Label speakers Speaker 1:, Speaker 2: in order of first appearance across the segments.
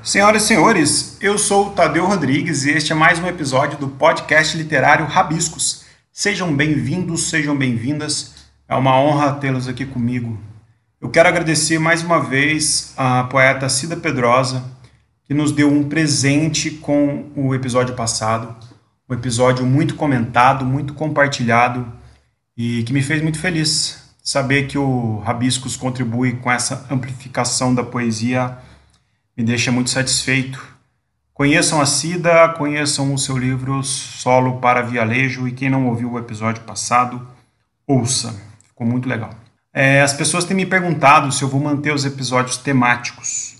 Speaker 1: Senhoras e senhores, eu sou o Tadeu Rodrigues e este é mais um episódio do podcast literário Rabiscos. Sejam bem-vindos, sejam bem-vindas. É uma honra tê-los aqui comigo. Eu quero agradecer mais uma vez a poeta Cida Pedrosa, que nos deu um presente com o episódio passado. Um episódio muito comentado, muito compartilhado e que me fez muito feliz saber que o Rabiscos contribui com essa amplificação da poesia. Me deixa muito satisfeito. Conheçam a Cida, conheçam o seu livro Solo para Vialejo e quem não ouviu o episódio passado, ouça. Ficou muito legal. As pessoas têm me perguntado se eu vou manter os episódios temáticos.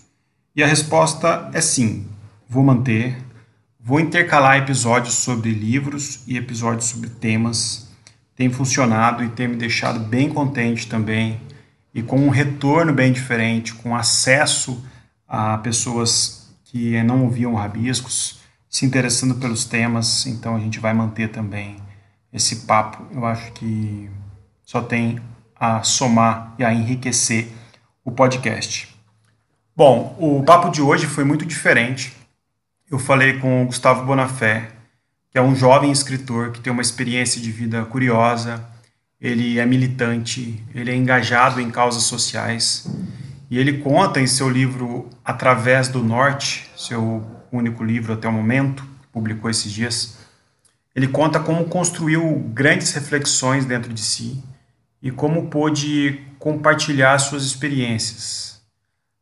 Speaker 1: E a resposta é sim, vou manter. Vou intercalar episódios sobre livros e episódios sobre temas. Tem funcionado e tem me deixado bem contente também. E com um retorno bem diferente, com acesso a pessoas que não ouviam Rabiscos, se interessando pelos temas. Então a gente vai manter também esse papo. Eu acho que só tem a somar e a enriquecer o podcast. Bom, o papo de hoje foi muito diferente. Eu falei com o Gustavo Bonafé, que é um jovem escritor que tem uma experiência de vida curiosa. Ele é militante, ele é engajado em causas sociais. E ele conta em seu livro Através do Norte, seu único livro até o momento, publicou esses dias, ele conta como construiu grandes reflexões dentro de si e como pôde compartilhar suas experiências,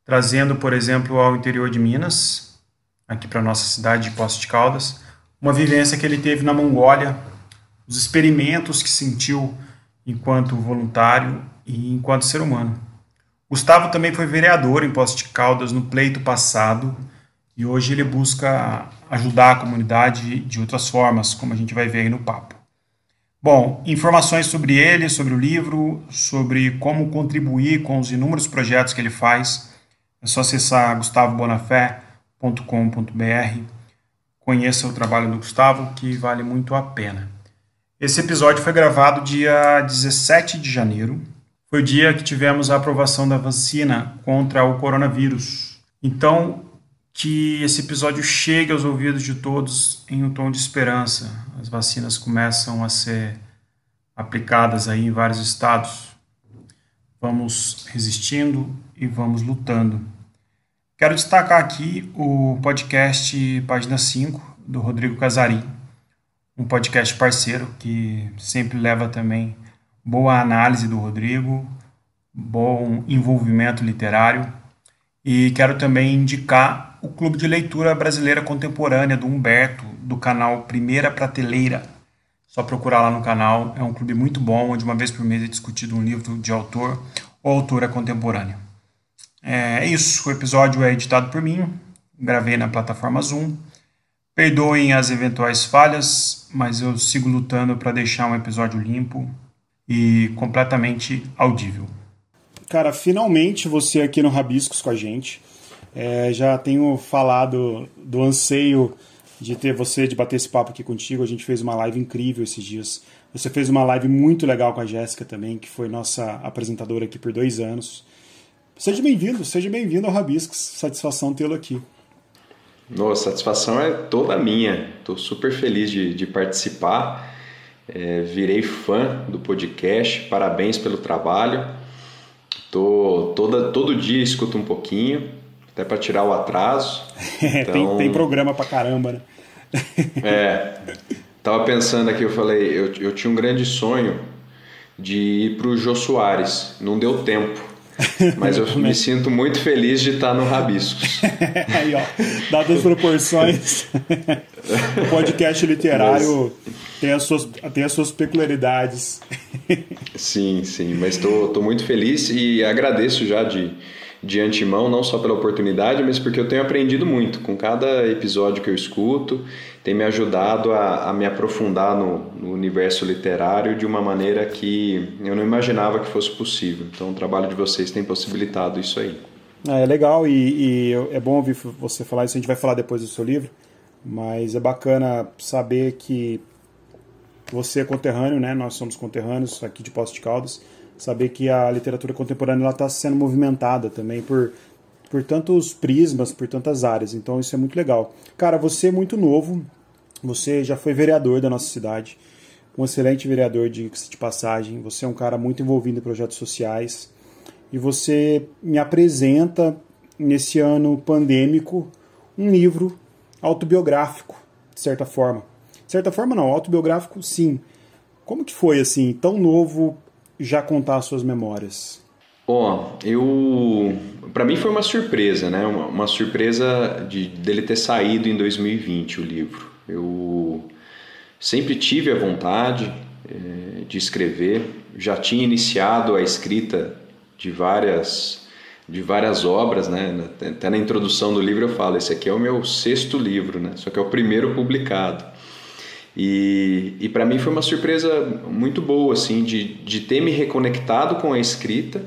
Speaker 1: trazendo, por exemplo, ao interior de Minas, aqui para a nossa cidade de Poços de Caldas, uma vivência que ele teve na Mongólia, os experimentos que sentiu enquanto voluntário e enquanto ser humano. Gustavo também foi vereador em Poços de Caldas no pleito passado e hoje ele busca ajudar a comunidade de outras formas, como a gente vai ver aí no papo. Bom, informações sobre ele, sobre o livro, sobre como contribuir com os inúmeros projetos que ele faz, é só acessar gustavobonafé.com.br. Conheça o trabalho do Gustavo, que vale muito a pena. Esse episódio foi gravado dia 17 de janeiro. Foi o dia que tivemos a aprovação da vacina contra o coronavírus. Então, que esse episódio chegue aos ouvidos de todos em um tom de esperança. As vacinas começam a ser aplicadas aí em vários estados. Vamos resistindo e vamos lutando. Quero destacar aqui o podcast Página 5, do Rodrigo Casari, um podcast parceiro que sempre leva também boa análise do Rodrigo, bom envolvimento literário. E quero também indicar o Clube de Leitura Brasileira Contemporânea do Humberto, do canal Primeira Prateleira. Só procurar lá no canal, é um clube muito bom, onde uma vez por mês é discutido um livro de autor ou autora contemporânea. É isso, o episódio é editado por mim, gravei na plataforma Zoom. Perdoem as eventuais falhas, mas eu sigo lutando para deixar um episódio limpo e completamente audível. Cara, finalmente você aqui no Rabiscos com a gente. Já tenho falado do anseio de ter você, de bater esse papo aqui contigo. A gente fez uma live incrível esses dias. Você fez uma live muito legal com a Jéssica também, que foi nossa apresentadora aqui por 2 anos. Seja bem-vindo ao Rabiscos. Satisfação tê-lo aqui.
Speaker 2: Nossa, a satisfação é toda minha. Estou super feliz de participar. Virei fã do podcast, parabéns pelo trabalho. Todo dia escuto um pouquinho, até para tirar o atraso. Então,
Speaker 1: tem programa pra caramba, né?
Speaker 2: Tava pensando aqui, eu falei, eu tinha um grande sonho de ir para o Jô Soares, não deu tempo. Mas eu me sinto muito feliz de estar no Rabiscos.
Speaker 1: Aí, ó, dadas as proporções, o podcast literário tem as suas peculiaridades.
Speaker 2: Sim, mas estou muito feliz e agradeço já de antemão, não só pela oportunidade, mas porque eu tenho aprendido muito com cada episódio que eu escuto. Tem me ajudado a me aprofundar no universo literário de uma maneira que eu não imaginava que fosse possível. Então o trabalho de vocês tem possibilitado isso aí.
Speaker 1: É legal e é bom ouvir você falar isso. A gente vai falar depois do seu livro, mas é bacana saber que você é conterrâneo, né? Nós somos conterrâneos aqui de Poços de Caldas. Saber que a literatura contemporânea está sendo movimentada também por por tantos prismas, por tantas áreas. Então isso é muito legal. Cara, você é muito novo, você já foi vereador da nossa cidade, um excelente vereador de passagem, você é um cara muito envolvido em projetos sociais e você me apresenta, nesse ano pandêmico, um livro autobiográfico, de certa forma. De certa forma não, autobiográfico sim. Como que foi, assim, tão novo, já contar as suas memórias?
Speaker 2: Para mim foi uma surpresa, né? Uma surpresa dele ter saído em 2020 o livro. Eu sempre tive a vontade de escrever, já tinha iniciado a escrita de várias obras, né? Até na introdução do livro eu falo, esse aqui é o meu 6º livro, né? Só que é o primeiro publicado. E para mim foi uma surpresa muito boa, assim, de ter me reconectado com a escrita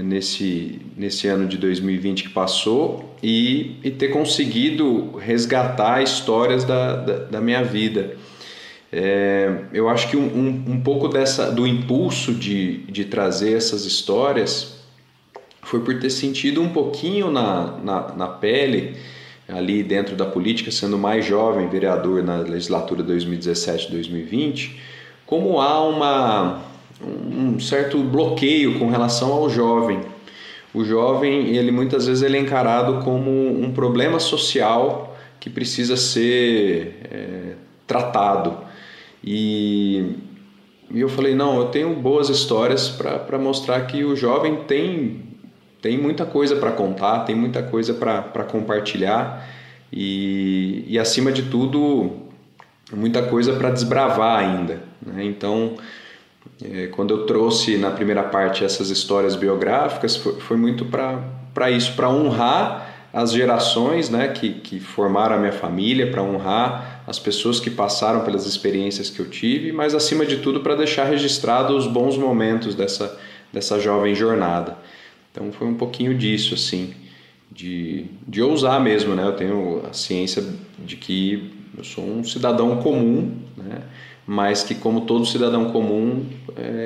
Speaker 2: nesse ano de 2020 que passou e ter conseguido resgatar histórias da minha vida. Eu acho que um pouco do impulso de trazer essas histórias foi por ter sentido um pouquinho na pele, ali dentro da política, sendo mais jovem vereador na legislatura 2017-2020, como há um certo bloqueio com relação ao jovem. O jovem, ele muitas vezes ele é encarado como um problema social que precisa ser tratado. E eu falei, não, eu tenho boas histórias para mostrar que o jovem tem muita coisa para contar, tem muita coisa para compartilhar e, acima de tudo, muita coisa para desbravar ainda, né? Então, quando eu trouxe na primeira parte essas histórias biográficas, foi muito para isso, para honrar as gerações, né, que formaram a minha família, para honrar as pessoas que passaram pelas experiências que eu tive, mas, acima de tudo, para deixar registrado os bons momentos dessa jovem jornada. Então foi um pouquinho disso, assim, de ousar mesmo, né? Eu tenho a ciência de que eu sou um cidadão comum, né? Mas que, como todo cidadão comum,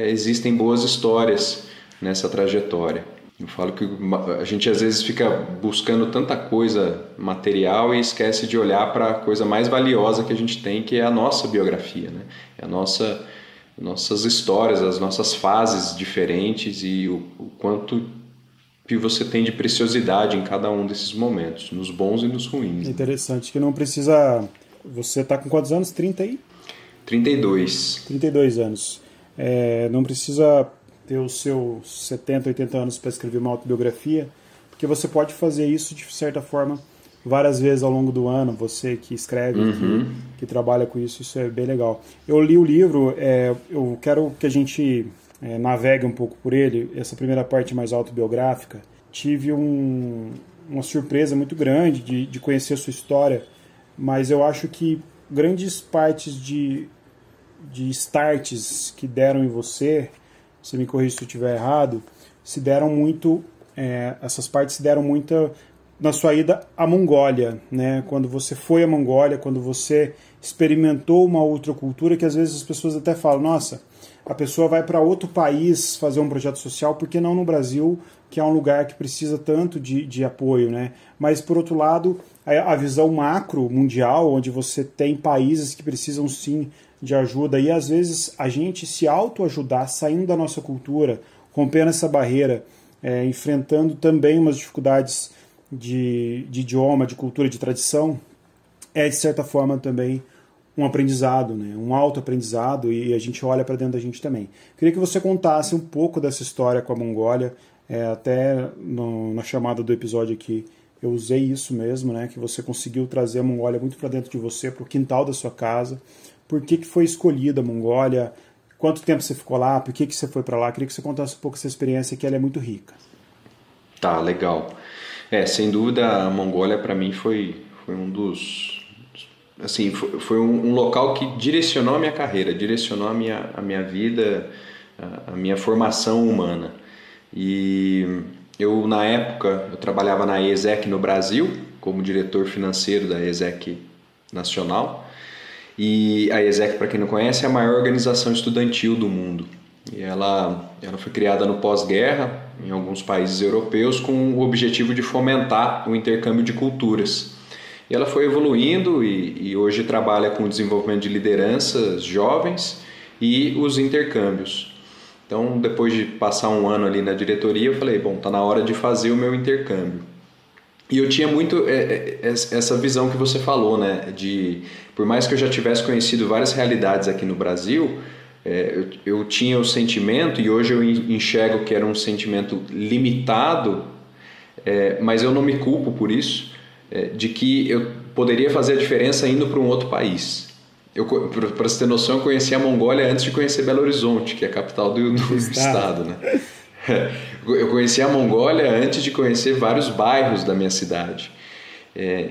Speaker 2: existem boas histórias nessa trajetória. Eu falo que a gente às vezes fica buscando tanta coisa material e esquece de olhar para a coisa mais valiosa que a gente tem, que é a nossa biografia, né? É nossas histórias, as nossas fases diferentes e o quanto que você tem de preciosidade em cada um desses momentos, nos bons e nos ruins.
Speaker 1: Interessante, que não precisa... Você está com quantos anos? 30 aí?
Speaker 2: 32.
Speaker 1: 32 anos. Não precisa ter os seus 70, 80 anos para escrever uma autobiografia, porque você pode fazer isso, de certa forma, várias vezes ao longo do ano, você que escreve, que trabalha com isso é bem legal. Eu li o livro, eu quero que a gente... navegue um pouco por ele, essa primeira parte mais autobiográfica. Tive uma surpresa muito grande de conhecer a sua história, mas eu acho que grandes partes de starts que deram em você me corrija se eu estiver errado, essas partes se deram muito na sua ida à Mongólia, né? Quando você foi à Mongólia, quando você experimentou uma outra cultura, que às vezes as pessoas até falam, nossa, a pessoa vai para outro país fazer um projeto social, por que não no Brasil, que é um lugar que precisa tanto de apoio, né? Mas, por outro lado, a visão macro mundial, onde você tem países que precisam sim de ajuda, e às vezes a gente se autoajudar, saindo da nossa cultura, rompendo essa barreira, enfrentando também umas dificuldades de idioma, de cultura, de tradição, de certa forma também um aprendizado, né? Um autoaprendizado, e a gente olha para dentro da gente também. Queria que você contasse um pouco dessa história com a Mongólia, até na chamada do episódio aqui eu usei isso mesmo, né? Que você conseguiu trazer a Mongólia muito para dentro de você, para o quintal da sua casa. Por que foi escolhida a Mongólia? Quanto tempo você ficou lá? Por que você foi para lá? Queria que você contasse um pouco essa experiência, que ela é muito rica.
Speaker 2: Tá, legal. Sem dúvida, a Mongólia para mim foi um dos... Assim, foi um local que direcionou a minha carreira, direcionou a minha vida, a minha formação humana. E eu, na época, eu trabalhava na ESEC no Brasil, como diretor financeiro da ESEC Nacional. E a ESEC, para quem não conhece, é a maior organização estudantil do mundo. E ela foi criada no pós-guerra, em alguns países europeus com o objetivo de fomentar o intercâmbio de culturas. E ela foi evoluindo e hoje trabalha com o desenvolvimento de lideranças jovens e os intercâmbios. Então, depois de passar um ano ali na diretoria, eu falei, bom, está na hora de fazer o meu intercâmbio. E eu tinha muito essa visão que você falou, né? Por mais que eu já tivesse conhecido várias realidades aqui no Brasil, eu tinha o sentimento, e hoje eu enxergo que era um sentimento limitado, mas eu não me culpo por isso, de que eu poderia fazer a diferença indo para um outro país. Para você ter noção, eu conheci a Mongólia antes de conhecer Belo Horizonte, que é a capital do estado, né? Eu conheci a Mongólia antes de conhecer vários bairros da minha cidade.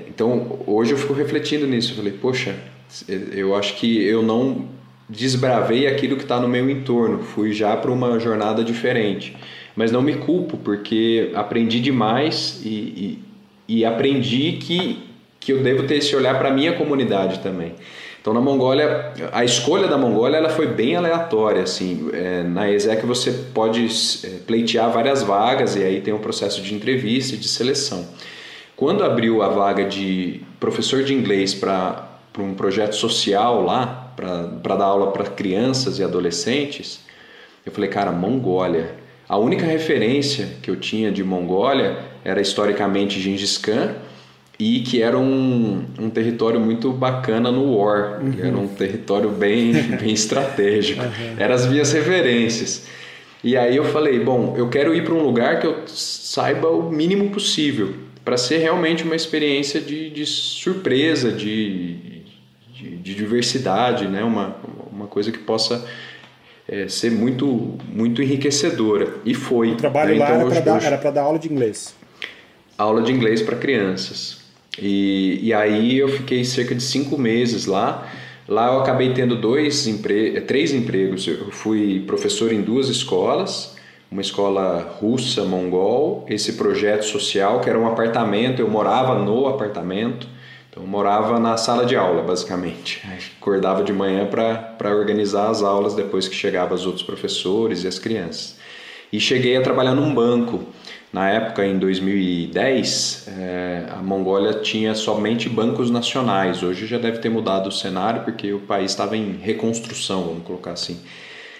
Speaker 2: Então, hoje eu fico refletindo nisso. Eu falei, poxa, eu acho que eu não desbravei aquilo que está no meu entorno. Fui já para uma jornada diferente. Mas não me culpo, porque aprendi demais e aprendi que eu devo ter esse olhar para a minha comunidade também. Então, na Mongólia, a escolha da Mongólia ela foi bem aleatória. Assim. Na ESEC você pode pleitear várias vagas e aí tem um processo de entrevista e de seleção. Quando abriu a vaga de professor de inglês para um projeto social lá, para dar aula para crianças e adolescentes, eu falei, cara, Mongólia. A única referência que eu tinha de Mongólia era historicamente Gengis Khan, e que era um território muito bacana no War, era um território bem estratégico, eram as minhas referências. E aí eu falei, bom, eu quero ir para um lugar que eu saiba o mínimo possível, para ser realmente uma experiência de surpresa, de diversidade, né? Uma coisa que possa ser muito, muito enriquecedora. E foi.
Speaker 3: O trabalho lá era para dar aula de inglês.
Speaker 2: Aula de inglês para crianças. E aí eu fiquei cerca de 5 meses lá. Lá eu acabei tendo 3 empregos. Eu fui professor em 2 escolas, uma escola russa, mongol, esse projeto social que era um apartamento, eu morava no apartamento, então eu morava na sala de aula basicamente. Acordava de manhã para organizar as aulas depois que chegavam os outros professores e as crianças. E cheguei a trabalhar num banco. Na época, em 2010, a Mongólia tinha somente bancos nacionais. Hoje já deve ter mudado o cenário porque o país estava em reconstrução, vamos colocar assim.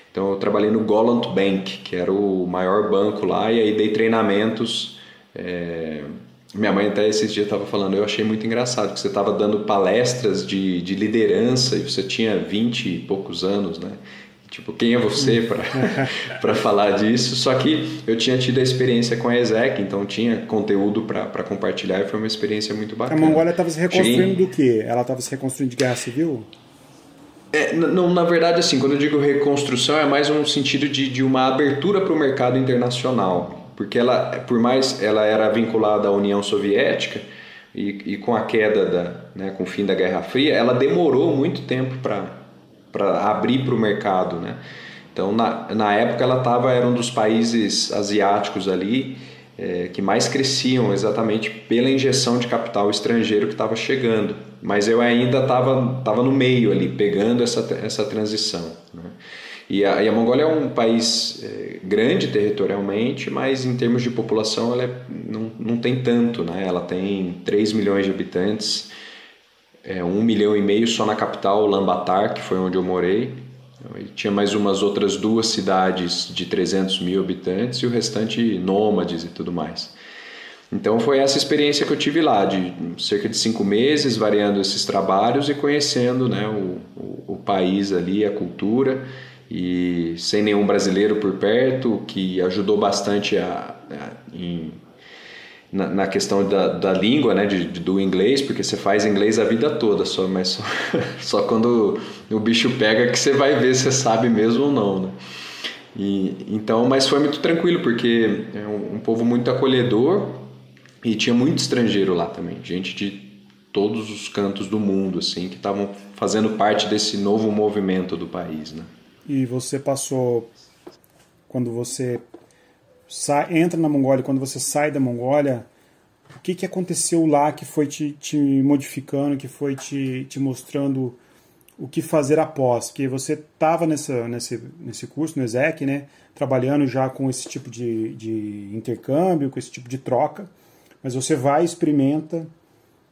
Speaker 2: Então eu trabalhei no Golant Bank, que era o maior banco lá, e aí dei treinamentos. Minha mãe até esses dias estava falando, eu achei muito engraçado, que você estava dando palestras de liderança e você tinha 20 e poucos anos, né? Tipo, quem é você para falar disso? Só que eu tinha tido a experiência com a ESEC, então tinha conteúdo para compartilhar e foi uma experiência muito bacana.
Speaker 3: A Mongólia estava se reconstruindo do quê? Ela estava se reconstruindo de guerra civil?
Speaker 2: Não, na verdade, assim, quando eu digo reconstrução é mais um sentido de uma abertura para o mercado internacional. Porque ela, por mais ela era vinculada à União Soviética e com a queda, com o fim da Guerra Fria, ela demorou muito tempo para abrir para o mercado, né? Então, na época, era um dos países asiáticos ali que mais cresciam exatamente pela injeção de capital estrangeiro que estava chegando. Mas eu ainda estava no meio ali, pegando essa transição, né? E a Mongólia é um país grande territorialmente, mas em termos de população ela não tem tanto, né? Ela tem 3 milhões de habitantes, 1,5 milhão só na capital, Ulaanbaatar, que foi onde eu morei. E tinha mais umas outras 2 cidades de 300 mil habitantes e o restante nômades e tudo mais. Então foi essa experiência que eu tive lá, de cerca de 5 meses, variando esses trabalhos e conhecendo, né, o país ali, a cultura, e sem nenhum brasileiro por perto, o que ajudou bastante na questão da língua, né, do inglês, porque você faz inglês a vida toda, mas só quando o bicho pega que você vai ver se você sabe mesmo ou não, né? Então, mas foi muito tranquilo, porque é um povo muito acolhedor e tinha muito estrangeiro lá também, gente de todos os cantos do mundo, assim, que estavam fazendo parte desse novo movimento do país, né?
Speaker 3: E você passou, quando você entra na Mongólia, quando você sai da Mongólia, o que aconteceu lá que foi te modificando, que foi te mostrando o que fazer após, porque você estava nesse curso, no ESEC, né, trabalhando já com esse tipo de intercâmbio, com esse tipo de troca, mas você vai, experimenta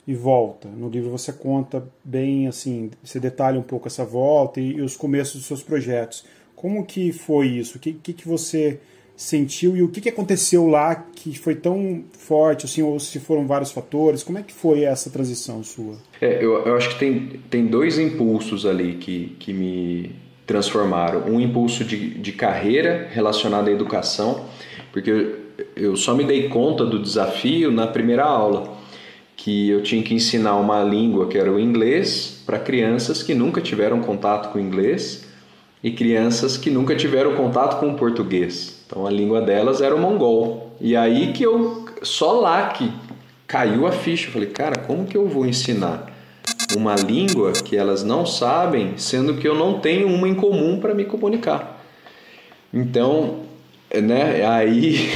Speaker 3: e volta. No livro você conta bem, assim, você detalha um pouco essa volta e os começos dos seus projetos. Como que foi isso? O que você sentiu e o que aconteceu lá que foi tão forte, assim, ou se foram vários fatores? Como é que foi essa transição sua?
Speaker 2: Eu acho que tem dois impulsos ali que me transformaram. Um impulso de carreira relacionado à educação, porque eu só me dei conta do desafio na primeira aula, que eu tinha que ensinar uma língua que era o inglês para crianças que nunca tiveram contato com o inglês e crianças que nunca tiveram contato com o português. Então a língua delas era o mongol. E aí que só lá que caiu a ficha. Eu falei, cara, como que eu vou ensinar uma língua que elas não sabem, sendo que eu não tenho uma em comum para me comunicar? Então, né, aí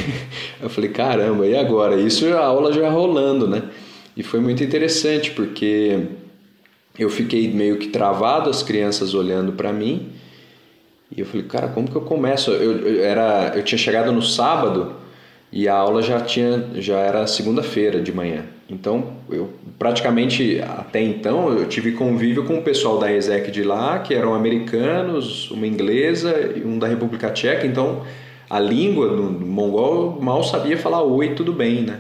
Speaker 2: eu falei, caramba, e agora? Isso a aula já rolando, né? E foi muito interessante, porque eu fiquei meio que travado, as crianças olhando para mim, e eu falei, cara, como que eu começo? Eu tinha chegado no sábado e a aula já era segunda-feira de manhã. Então, eu praticamente, até então, eu tive convívio com o pessoal da ESEC de lá, que eram americanos, uma inglesa e um da República Tcheca. Então, a língua do mongol eu mal sabia falar oi, tudo bem, né?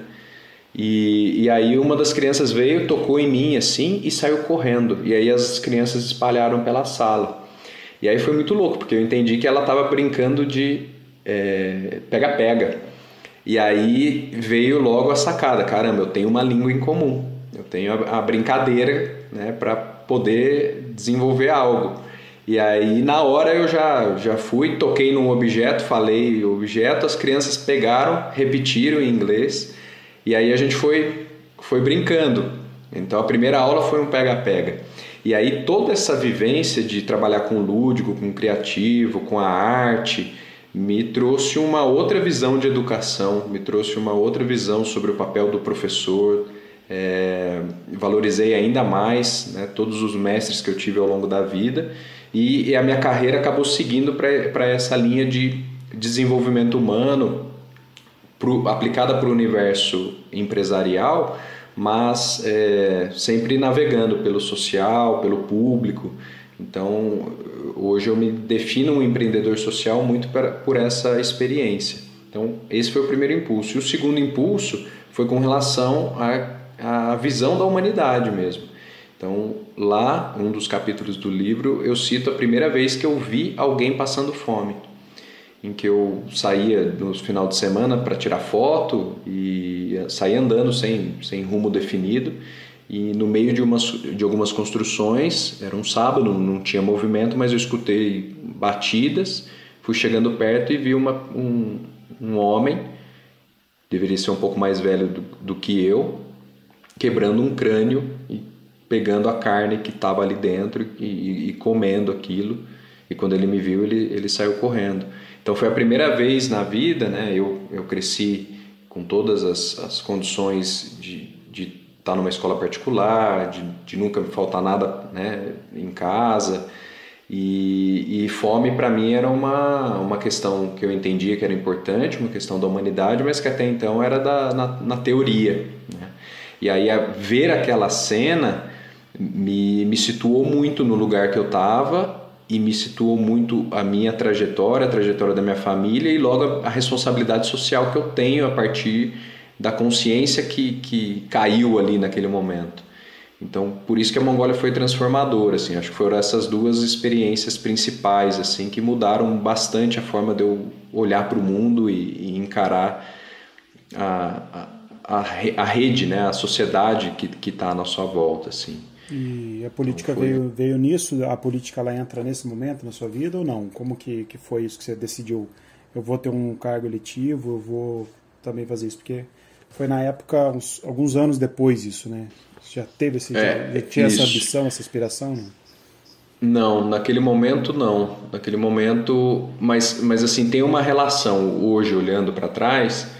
Speaker 2: E aí uma das crianças veio, tocou em mim assim e saiu correndo. E aí as crianças espalharam pela sala. E aí foi muito louco, porque eu entendi que ela estava brincando de pega-pega. E aí veio logo a sacada, caramba, eu tenho uma língua em comum. Eu tenho a brincadeira, né, para poder desenvolver algo. E aí na hora eu já fui, toquei num objeto, falei o objeto, as crianças pegaram, repetiram em inglês. E aí a gente foi brincando. Então a primeira aula foi um pega-pega. E aí toda essa vivência de trabalhar com o lúdico, com o criativo, com a arte, me trouxe uma outra visão de educação, me trouxe uma outra visão sobre o papel do professor. Valorizei ainda mais, né, todos os mestres que eu tive ao longo da vida. E a minha carreira acabou seguindo para essa linha de desenvolvimento humano, aplicada para o universo empresarial, mas sempre navegando pelo social, pelo público. Então, hoje eu me defino um empreendedor social muito por essa experiência. Então, esse foi o primeiro impulso. E o segundo impulso foi com relação à visão da humanidade mesmo. Então, lá, um dos capítulos do livro, eu cito a primeira vez que eu vi alguém passando fome, em que eu saía no final de semana para tirar foto e saía andando sem rumo definido, e no meio de algumas construções, era um sábado, não tinha movimento, mas eu escutei batidas, fui chegando perto e vi um homem, deveria ser um pouco mais velho do que eu, quebrando um crânio e pegando a carne que estava ali dentro e comendo aquilo. E quando ele me viu, ele saiu correndo. Então foi a primeira vez na vida, né? Eu cresci com todas as condições de estar numa escola particular, de nunca me faltar nada, né, em casa. E fome para mim era uma questão que eu entendia que era importante, uma questão da humanidade, mas que até então era na teoria, né? E aí ver aquela cena me situou muito no lugar que eu estava, e me situou muito a minha trajetória, a trajetória da minha família, e logo a responsabilidade social que eu tenho a partir da consciência que caiu ali naquele momento. Então, por isso que a Mongólia foi transformadora, assim. Acho que foram essas duas experiências principais, assim, que mudaram bastante a forma de eu olhar para o mundo e encarar a rede, né, a sociedade que está à nossa volta, assim.
Speaker 3: E a política veio nisso? A política ela entra nesse momento na sua vida ou não? Como que foi isso que você decidiu? Eu vou ter um cargo eletivo, eu vou também fazer isso? Porque foi na época, alguns anos depois isso, né? Você já teve já tinha essa ambição, essa inspiração?
Speaker 2: Não, naquele momento não. Naquele momento, mas assim, tem uma relação hoje, olhando para trás.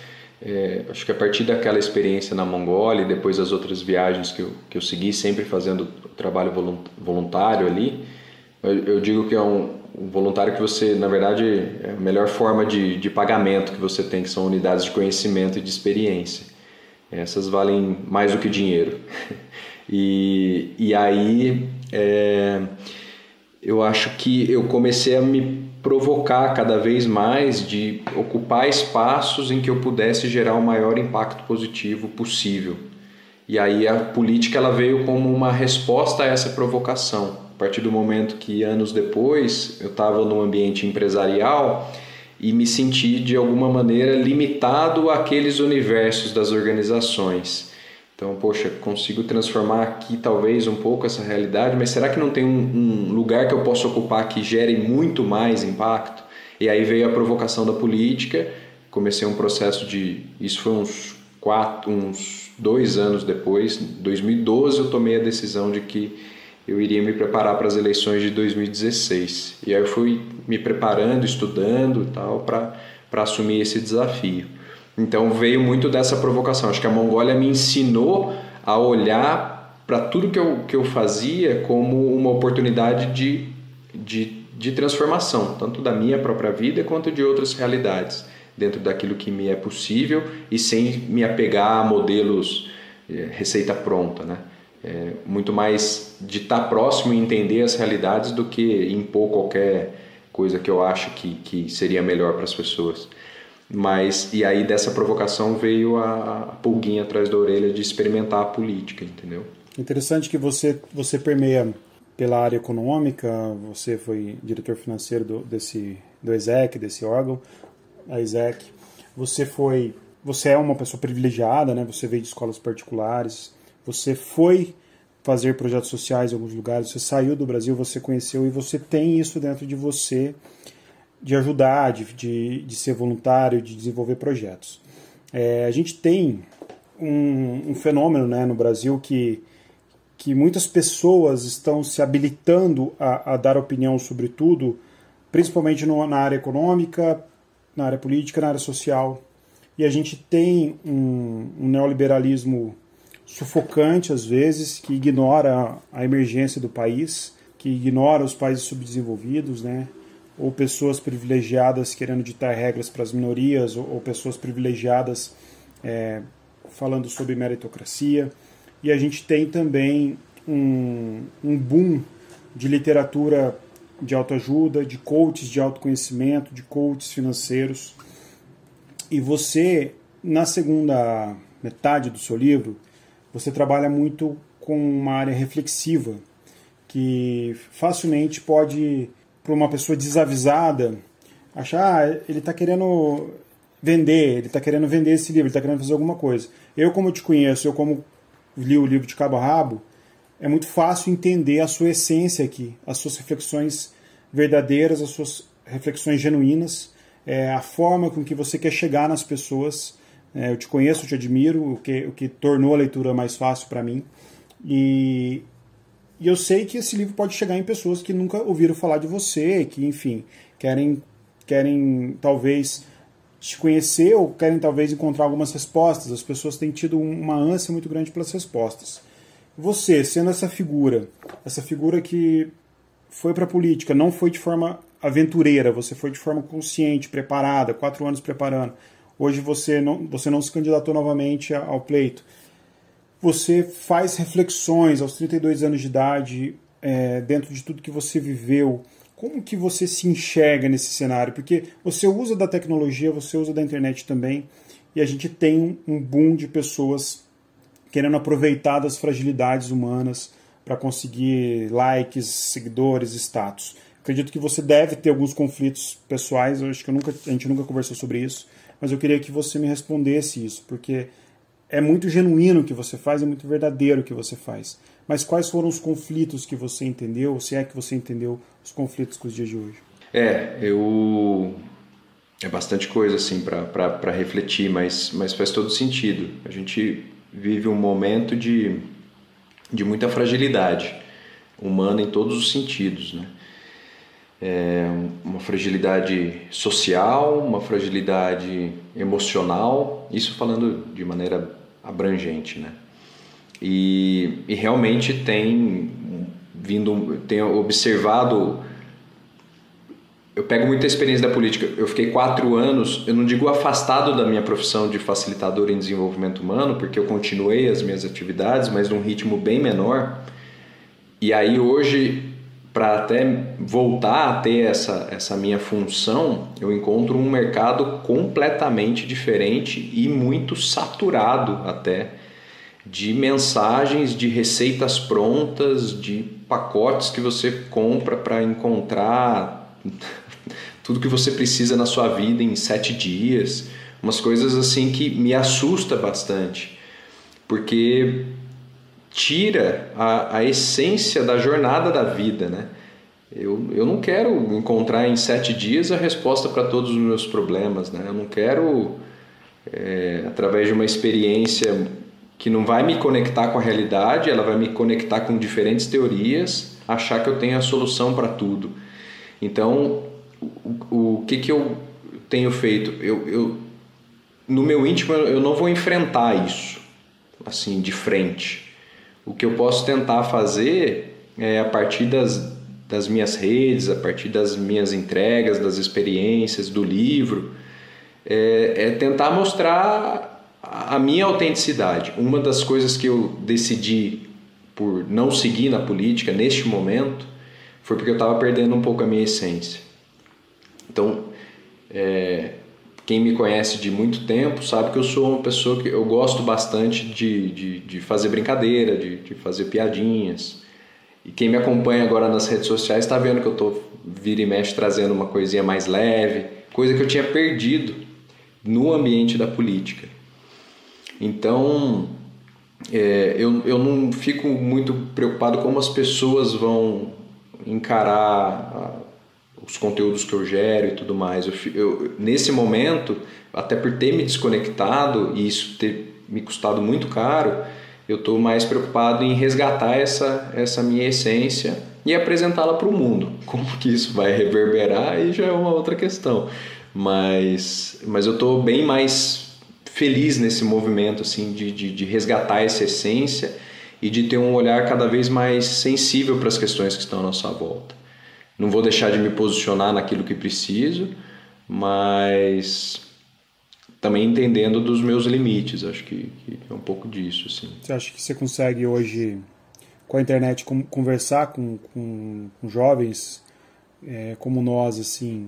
Speaker 2: Acho que a partir daquela experiência na Mongólia e depois as outras viagens que eu segui, sempre fazendo trabalho voluntário ali, Eu digo que é um voluntário que você, na verdade, é a melhor forma de pagamento que você tem, que são unidades de conhecimento e de experiência. Essas valem mais do que dinheiro. E aí eu acho que eu comecei a me provocar cada vez mais de ocupar espaços em que eu pudesse gerar o maior impacto positivo possível. E aí a política ela veio como uma resposta a essa provocação. A partir do momento que, anos depois, eu estava num ambiente empresarial e me senti, de alguma maneira, limitado àqueles universos das organizações. Então, poxa, consigo transformar aqui talvez um pouco essa realidade, mas será que não tem um lugar que eu possa ocupar que gere muito mais impacto? E aí veio a provocação da política, comecei um processo isso foi uns 2 anos depois, em 2012 eu tomei a decisão de que eu iria me preparar para as eleições de 2016. E aí eu fui me preparando, estudando e tal, para assumir esse desafio. Então veio muito dessa provocação. Acho que a Mongólia me ensinou a olhar para tudo que eu fazia como uma oportunidade de transformação, tanto da minha própria vida quanto de outras realidades, dentro daquilo que me é possível e sem me apegar a modelos receita pronta, né? Muito mais de estar próximo e entender as realidades do que impor qualquer coisa que eu acho que seria melhor para as pessoas. E aí dessa provocação veio a pulguinha atrás da orelha de experimentar a política, entendeu?
Speaker 3: Interessante que você permeia pela área econômica, você foi diretor financeiro do ESEC, desse órgão, a ESEC. Você é uma pessoa privilegiada, né? Você veio de escolas particulares, você foi fazer projetos sociais em alguns lugares, você saiu do Brasil, você conheceu e você tem isso dentro de você, de ajudar, de ser voluntário, de desenvolver projetos. A gente tem um fenômeno, né, no Brasil que muitas pessoas estão se habilitando a dar opinião sobre tudo, principalmente na área econômica, na área política, na área social. E a gente tem um neoliberalismo sufocante, às vezes, que ignora a emergência do país, que ignora os países subdesenvolvidos, né? Ou pessoas privilegiadas querendo ditar regras para as minorias, ou pessoas privilegiadas falando sobre meritocracia. E a gente tem também um boom de literatura de autoajuda, de coaches de autoconhecimento, de coaches financeiros. E você, na segunda metade do seu livro, você trabalha muito com uma área reflexiva, que facilmente pode, para uma pessoa desavisada, achar, ele está querendo vender esse livro, ele está querendo fazer alguma coisa. Eu, como te conheço, eu como li o livro de cabo a rabo, é muito fácil entender a sua essência aqui, as suas reflexões verdadeiras, as suas reflexões genuínas, a forma com que você quer chegar nas pessoas. Eu te conheço, eu te admiro, o que tornou a leitura mais fácil para mim. E eu sei que esse livro pode chegar em pessoas que nunca ouviram falar de você, que, enfim, querem talvez te conhecer ou querem talvez encontrar algumas respostas. As pessoas têm tido uma ânsia muito grande pelas respostas. Você, sendo essa figura que foi para a política, não foi de forma aventureira, você foi de forma consciente, preparada, 4 anos preparando. Hoje você não se candidatou novamente ao pleito. Você faz reflexões aos 32 anos de idade, dentro de tudo que você viveu. Como que você se enxerga nesse cenário? Porque você usa da tecnologia, você usa da internet também, e a gente tem um boom de pessoas querendo aproveitar das fragilidades humanas para conseguir likes, seguidores, status. Acredito que você deve ter alguns conflitos pessoais, eu acho que a gente nunca conversou sobre isso, mas eu queria que você me respondesse isso, porque é muito genuíno o que você faz, é muito verdadeiro o que você faz. Mas quais foram os conflitos que você entendeu, se é que você entendeu os conflitos com os dias de hoje?
Speaker 2: É bastante coisa assim para refletir, mas faz todo sentido. A gente vive um momento de muita fragilidade humana em todos os sentidos, né? Uma fragilidade social, uma fragilidade emocional, isso falando de maneira abrangente, né? E realmente tem tenho observado. Eu pego muita experiência da política. Eu fiquei 4 anos, eu não digo afastado da minha profissão de facilitador em desenvolvimento humano, porque eu continuei as minhas atividades, mas num ritmo bem menor. E aí hoje, para até voltar a ter essa minha função, eu encontro um mercado completamente diferente e muito saturado até, de mensagens, de receitas prontas, de pacotes que você compra para encontrar tudo que você precisa na sua vida em 7 dias, umas coisas assim que me assusta bastante, porque tira a essência da jornada da vida, né? Eu não quero encontrar em 7 dias a resposta para todos os meus problemas, né? Eu não quero, através de uma experiência que não vai me conectar com a realidade, ela vai me conectar com diferentes teorias, achar que eu tenho a solução para tudo. Então, o que eu tenho feito? No meu íntimo, eu não vou enfrentar isso, assim, de frente. O que eu posso tentar fazer é, a partir das minhas redes, a partir das minhas entregas, das experiências, do livro, é tentar mostrar a minha autenticidade. Uma das coisas que eu decidi por não seguir na política neste momento foi porque eu estava perdendo um pouco a minha essência. Então, quem me conhece de muito tempo sabe que eu sou uma pessoa que eu gosto bastante de fazer brincadeira, de fazer piadinhas. E quem me acompanha agora nas redes sociais está vendo que eu estou vira e mexe trazendo uma coisinha mais leve, coisa que eu tinha perdido no ambiente da política. Então, eu não fico muito preocupado como as pessoas vão encarar os conteúdos que eu gero e tudo mais. Nesse momento, até por ter me desconectado e isso ter me custado muito caro, eu estou mais preocupado em resgatar essa minha essência e apresentá-la para o mundo. Como que isso vai reverberar aí já é uma outra questão. Mas eu estou bem mais feliz nesse movimento assim, de resgatar essa essência e de ter um olhar cada vez mais sensível para as questões que estão à nossa volta. Não vou deixar de me posicionar naquilo que preciso, mas também entendendo dos meus limites. Acho que é um pouco disso. Assim.
Speaker 3: Você acha que você consegue hoje, com a internet, conversar com jovens como nós, assim,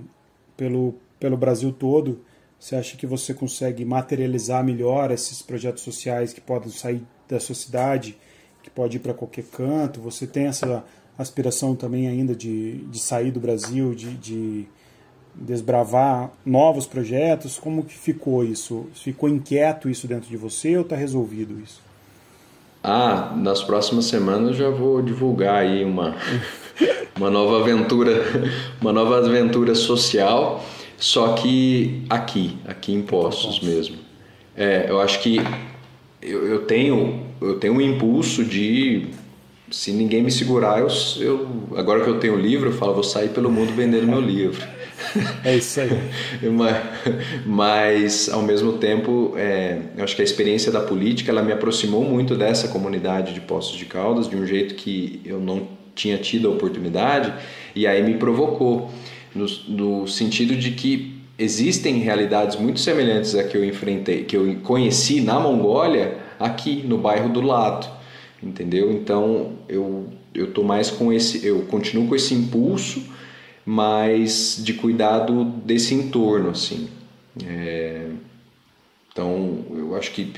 Speaker 3: pelo Brasil todo? Você acha que você consegue materializar melhor esses projetos sociais que podem sair da sua cidade, que pode ir para qualquer canto? Você tem essa aspiração também ainda de sair do Brasil, de desbravar novos projetos? Como que ficou isso? Ficou inquieto isso dentro de você ou está resolvido isso?
Speaker 2: Nas próximas semanas eu já vou divulgar aí uma nova aventura social, só que aqui em Poços mesmo. Eu acho que eu tenho um impulso de, se ninguém me segurar, agora que eu tenho o livro, eu falo, vou sair pelo mundo vendendo meu livro.
Speaker 3: É isso aí.
Speaker 2: Mas ao mesmo tempo, eu acho que a experiência da política ela me aproximou muito dessa comunidade de Poços de Caldas, de um jeito que eu não tinha tido a oportunidade, e aí me provocou, no sentido de que existem realidades muito semelhantes a que eu enfrentei, que eu conheci na Mongólia, aqui no bairro do lado, entendeu? Então eu tô mais com eu continuo com esse impulso, mas de cuidado desse entorno, assim. Então eu acho que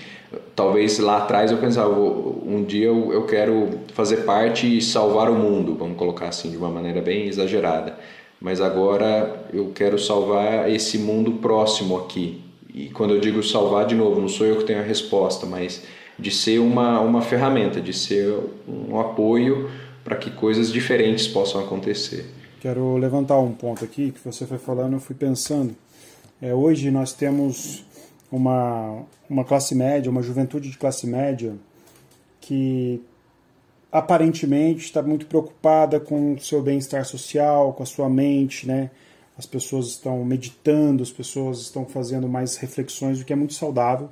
Speaker 2: talvez lá atrás eu pensava, um dia eu quero fazer parte e salvar o mundo, vamos colocar assim de uma maneira bem exagerada, mas agora eu quero salvar esse mundo próximo aqui. E quando eu digo salvar, de novo, não sou eu que tenho a resposta, mas de ser uma ferramenta, de ser um apoio para que coisas diferentes possam acontecer.
Speaker 3: Quero levantar um ponto aqui que você foi falando, eu fui pensando. Hoje nós temos uma classe média, uma juventude de classe média que aparentemente está muito preocupada com o seu bem-estar social, com a sua mente, né? As pessoas estão meditando, as pessoas estão fazendo mais reflexões, o que é muito saudável,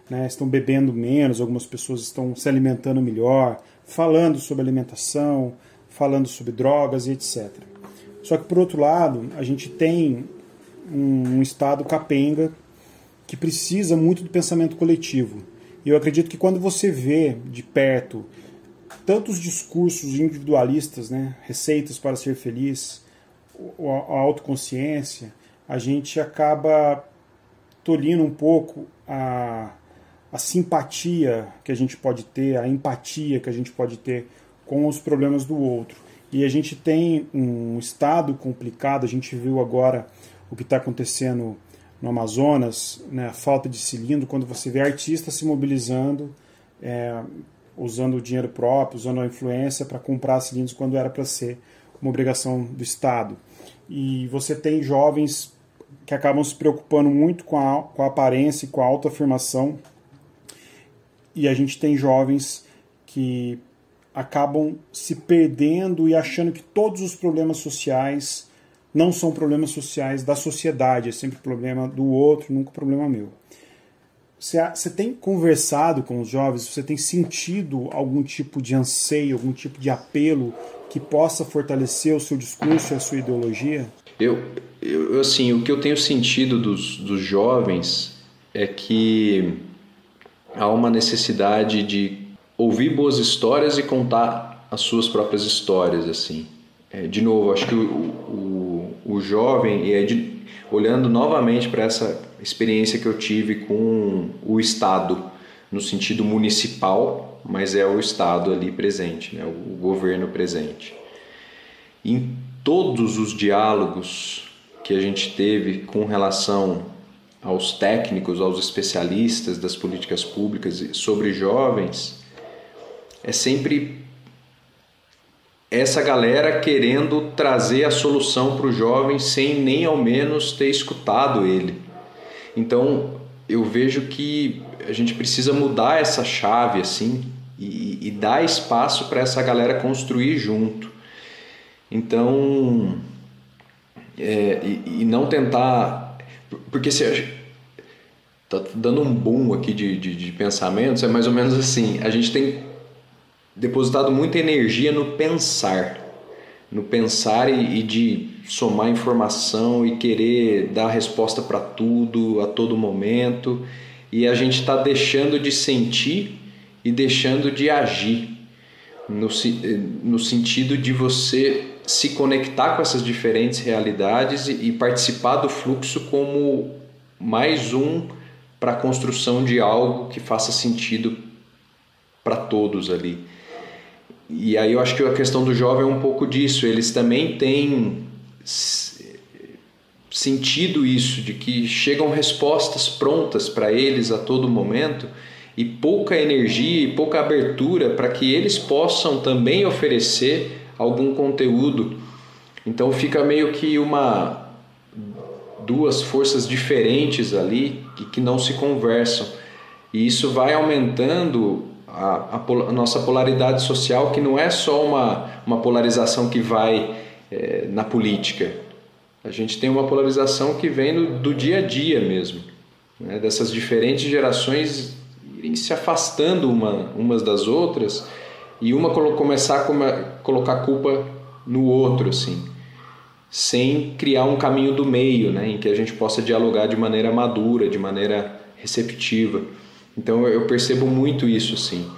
Speaker 3: né? Estão bebendo menos, algumas pessoas estão se alimentando melhor, falando sobre alimentação, falando sobre drogas e etc. Só que, por outro lado, a gente tem um Estado capenga que precisa muito do pensamento coletivo. E eu acredito que quando você vê de perto tantos discursos individualistas, né, receitas para ser feliz, a autoconsciência, a gente acaba tolhindo um pouco a simpatia que a gente pode ter, a empatia que a gente pode ter com os problemas do outro. E a gente tem um estado complicado, a gente viu agora o que está acontecendo no Amazonas, né, a falta de cilindro, quando você vê artistas se mobilizando, usando o dinheiro próprio, usando a influência para comprar cilindros quando era para ser uma obrigação do Estado. E você tem jovens que acabam se preocupando muito com a aparência e com a autoafirmação, e a gente tem jovens que acabam se perdendo e achando que todos os problemas sociais não são problemas sociais da sociedade, é sempre problema do outro, nunca problema meu. Você tem conversado com os jovens, você tem sentido algum tipo de anseio, algum tipo de apelo que possa fortalecer o seu discurso e a sua ideologia?
Speaker 2: Assim, o que eu tenho sentido dos jovens é que há uma necessidade de ouvir boas histórias e contar as suas próprias histórias, assim. De novo, acho que o jovem, olhando novamente para essa experiência que eu tive com o Estado, no sentido municipal, mas é o Estado ali presente, né? O governo presente. Em todos os diálogos que a gente teve com relação aos técnicos, aos especialistas das políticas públicas sobre jovens, é sempre essa galera querendo trazer a solução para o jovem sem nem ao menos ter escutado ele. Então eu vejo que a gente precisa mudar essa chave assim e dar espaço para essa galera construir junto. Então, e não tentar... Porque se tá dando um boom aqui de pensamentos, é mais ou menos assim, a gente tem depositado muita energia no pensar e de somar informação e querer dar resposta para tudo, a todo momento, e a gente está deixando de sentir e deixando de agir, no sentido de você se conectar com essas diferentes realidades e participar do fluxo como mais um para a construção de algo que faça sentido para todos ali. E aí eu acho que a questão do jovem é um pouco disso, eles também têm sentido isso, de que chegam respostas prontas para eles a todo momento e pouca energia e pouca abertura para que eles possam também oferecer algum conteúdo. Então fica meio que duas forças diferentes ali que não se conversam, e isso vai aumentando a nossa polaridade social, que não é só uma polarização que vai na política. A gente tem uma polarização que vem do dia a dia mesmo, né? Dessas diferentes gerações irem se afastando umas das outras e uma começar a colocar culpa no outro, assim, sem criar um caminho do meio, né? Em que a gente possa dialogar de maneira madura, de maneira receptiva. Então eu percebo muito isso, assim.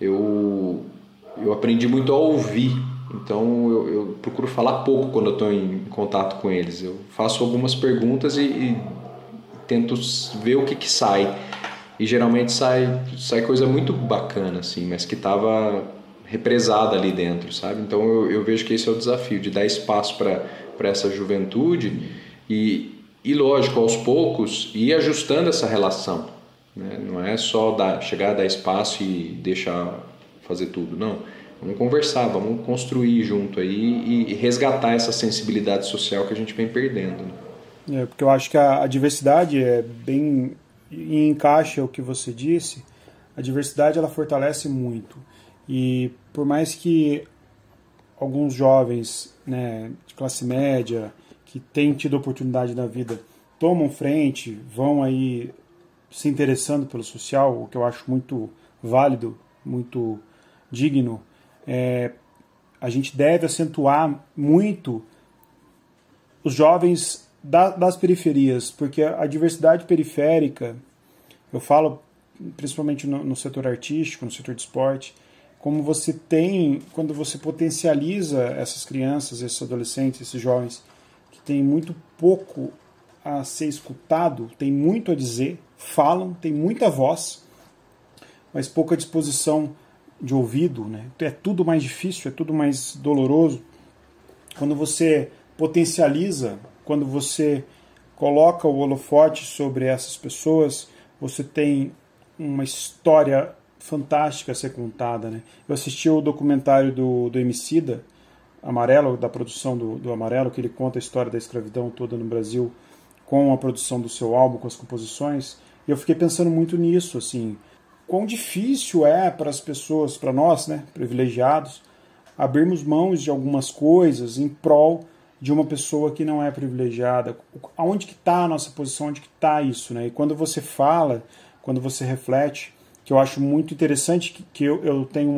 Speaker 2: Eu aprendi muito a ouvir, então eu procuro falar pouco quando eu estou em contato com eles. Eu faço algumas perguntas e tento ver o que sai. E geralmente sai coisa muito bacana, assim, mas que estava represada ali dentro, sabe? Então eu vejo que esse é o desafio, de dar espaço para essa juventude e lógico, aos poucos, ir ajustando essa relação. Não é só chegar a dar espaço e deixar fazer tudo, não. Vamos conversar, vamos construir junto aí e resgatar essa sensibilidade social que a gente vem perdendo, né?
Speaker 3: Porque eu acho que a diversidade é bem... e encaixa o que você disse, a diversidade ela fortalece muito. E por mais que alguns jovens, né, de classe média, que têm tido oportunidade na vida, tomam frente, vão aí se interessando pelo social, o que eu acho muito válido, muito digno, a gente deve acentuar muito os jovens das periferias, porque a diversidade periférica, eu falo principalmente no setor artístico, no setor de esporte, como você tem, quando você potencializa essas crianças, esses adolescentes, esses jovens, que têm muito pouco a ser escutado, tem muito a dizer, falam, tem muita voz, mas pouca disposição de ouvido, né? É tudo mais difícil, é tudo mais doloroso. Quando você potencializa, quando você coloca o holofote sobre essas pessoas, você tem uma história fantástica a ser contada, né? Eu assisti o documentário do Emicida, Amarelo, da produção do Amarelo, que ele conta a história da escravidão toda no Brasil, com a produção do seu álbum, com as composições, e eu fiquei pensando muito nisso, assim, quão difícil é para as pessoas, para nós, né, privilegiados, abrirmos mãos de algumas coisas em prol de uma pessoa que não é privilegiada. Aonde que está a nossa posição, onde que está isso, né? E quando você fala, quando você reflete, que eu acho muito interessante, que eu tenho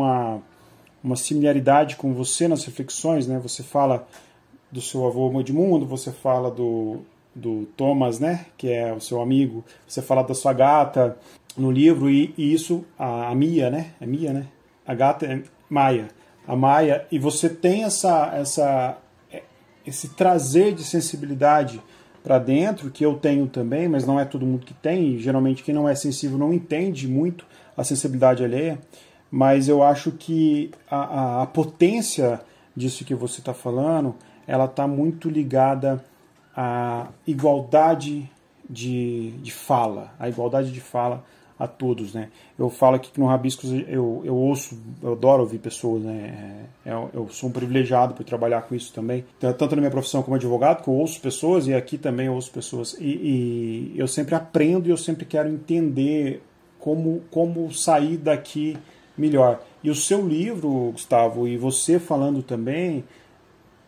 Speaker 3: uma similaridade com você nas reflexões, né? Você fala do seu avô Edmundo, você fala do Thomas, né? Que é o seu amigo, você fala da sua gata no livro, e isso, a Mia, né? É Mia, né? A gata é Maia. A Maia, e você tem esse trazer de sensibilidade para dentro, que eu tenho também, mas não é todo mundo que tem, e geralmente quem não é sensível não entende muito a sensibilidade alheia, mas eu acho que a potência disso que você está falando, ela está muito ligada à igualdade de fala, a igualdade de fala a todos, né? Eu falo aqui que no Rabiscos eu ouço, eu adoro ouvir pessoas, né? Eu sou um privilegiado por trabalhar com isso também, tanto na minha profissão como advogado, que eu ouço pessoas, e aqui também eu ouço pessoas, e eu sempre aprendo e eu sempre quero entender como sair daqui melhor. E o seu livro, Gustavo, e você falando também,